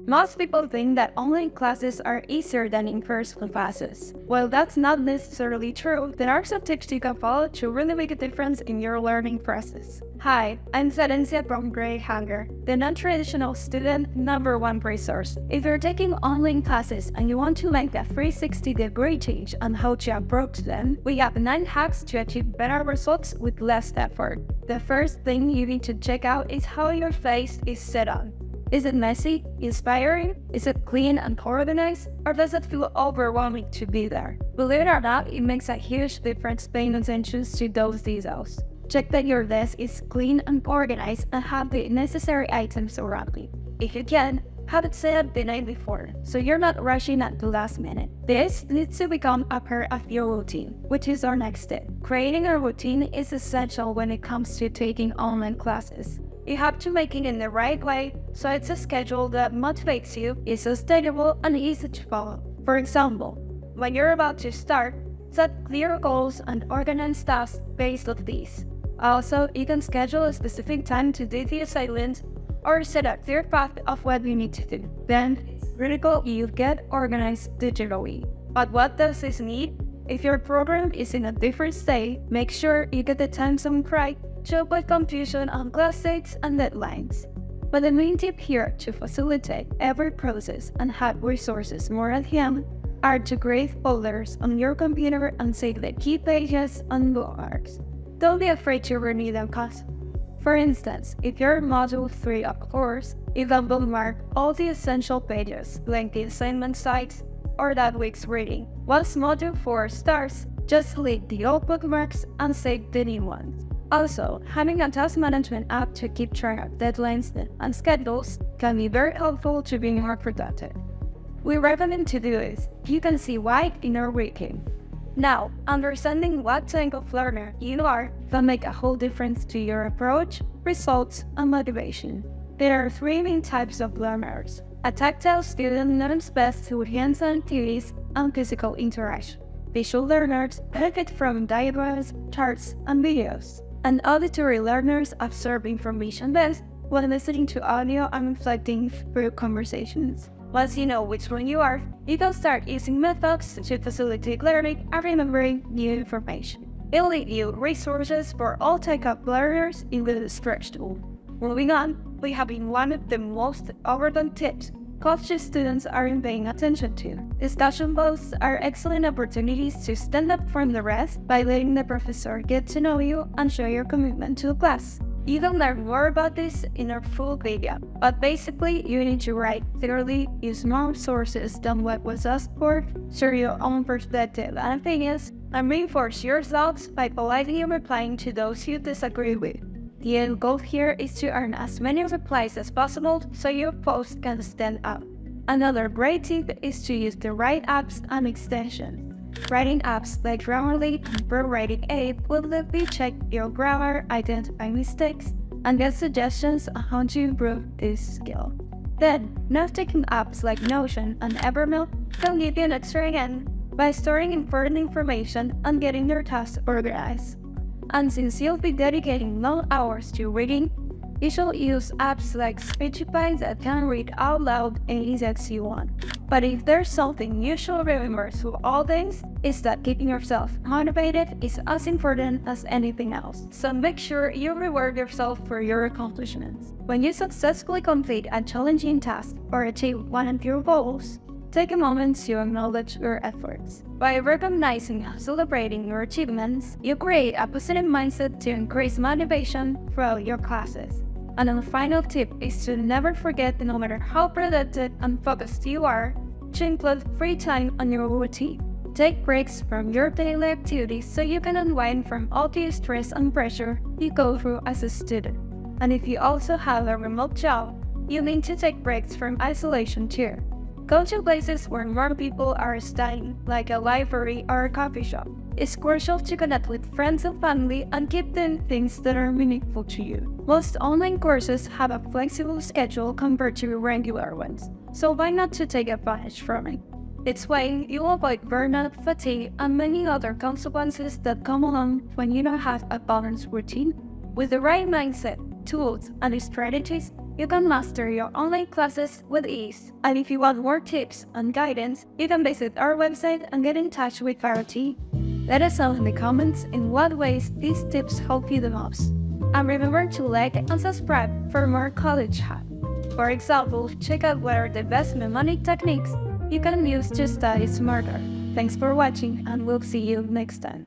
Most people think that online classes are easier than in-person classes. While that's not necessarily true, there are some tips you can follow to really make a difference in your learning process. Hi, I'm Serencia from Gradehacker, the non-traditional student #1 resource. If you're taking online classes and you want to make a 360-degree change on how to approach them, we have 9 hacks to achieve better results with less effort. The first thing you need to check out is how your face is set up. Is it messy, inspiring? Is it clean and organized? Or does it feel overwhelming to be there? Believe it or not, it makes a huge difference paying attention to those details. Check that your desk is clean and organized and have the necessary items around it. If you can, have it set up the night before, so you're not rushing at the last minute. This needs to become a part of your routine, which is our next step. Creating a routine is essential when it comes to taking online classes. You have to make it in the right way, so it's a schedule that motivates you, is sustainable, and easy to follow. For example, when you're about to start, set clear goals and organize tasks based on these. Also, you can schedule a specific time to do the assignment or set a clear path of what you need to do. Then, it's critical you get organized digitally. But what does this need? If your program is in a different state, make sure you get the time zone right to avoid confusion on class dates and deadlines. But the main tip here to facilitate every process and have resources more at hand are to create folders on your computer and save the key pages and bookmarks. Don't be afraid to renew them constantly. For instance, if you're in Module 3 of course, you can bookmark all the essential pages, like the assignment sites or that week's reading. Once Module 4 starts, just delete the old bookmarks and save the new ones. Also, having a task management app to keep track of deadlines and schedules can be very helpful to being more productive. We recommend to do this. You can see why in our wiki. Now, understanding what type of learner you are can make a whole difference to your approach, results, and motivation. There are 3 main types of learners. A tactile student learns best through hands-on activities and physical interaction. Visual learners benefit from diagrams, charts, and videos. And auditory learners absorb information best when listening to audio and reflecting through conversations. Once you know which one you are, you can start using methods to facilitate learning and remembering new information. It'll leave you resources for all types of learners in the stretch tool. Moving on, we have been one of the most overlooked tips college students aren't paying attention to. Discussion posts are excellent opportunities to stand up from the rest by letting the professor get to know you and show your commitment to the class. You can learn more about this in our full video, but basically you need to write clearly, use more sources than what was asked for, share your own perspective and opinions, and reinforce your thoughts by politely replying to those you disagree with. The end goal here is to earn as many replies as possible so your post can stand out. Another great tip is to use the right apps and extensions. Writing apps like Grammarly and Pro Writing Aid will let you check your grammar, identify mistakes, and get suggestions on how to improve this skill. Then, note-taking apps like Notion and Evernote can give you an extra hand by storing important information and getting your tasks organized. And since you'll be dedicating long hours to reading, you should use apps like Speechify that can read out loud any text you want. But if there's something you should remember through all things, it's that keeping yourself motivated is as important as anything else. So make sure you reward yourself for your accomplishments. When you successfully complete a challenging task or achieve one of your goals, take a moment to acknowledge your efforts. By recognizing and celebrating your achievements, you create a positive mindset to increase motivation throughout your classes. And the final tip is to never forget that no matter how productive and focused you are, to include free time on your routine. Take breaks from your daily activities so you can unwind from all the stress and pressure you go through as a student. And if you also have a remote job, you need to take breaks from isolation too. Go to places where more people are studying, like a library or a coffee shop. It's crucial to connect with friends and family and keep doing things that are meaningful to you. Most online courses have a flexible schedule compared to regular ones, so why not to take advantage from it? This way, you'll avoid burnout, fatigue, and many other consequences that come along when you don't have a balanced routine. With the right mindset, tools, and strategies, you can master your online classes with ease. And if you want more tips and guidance, you can visit our website and get in touch with our team. Let us know in the comments in what ways these tips help you the most. And remember to like and subscribe for more college hack. For example, check out what are the best mnemonic techniques you can use to study smarter. Thanks for watching, and we'll see you next time.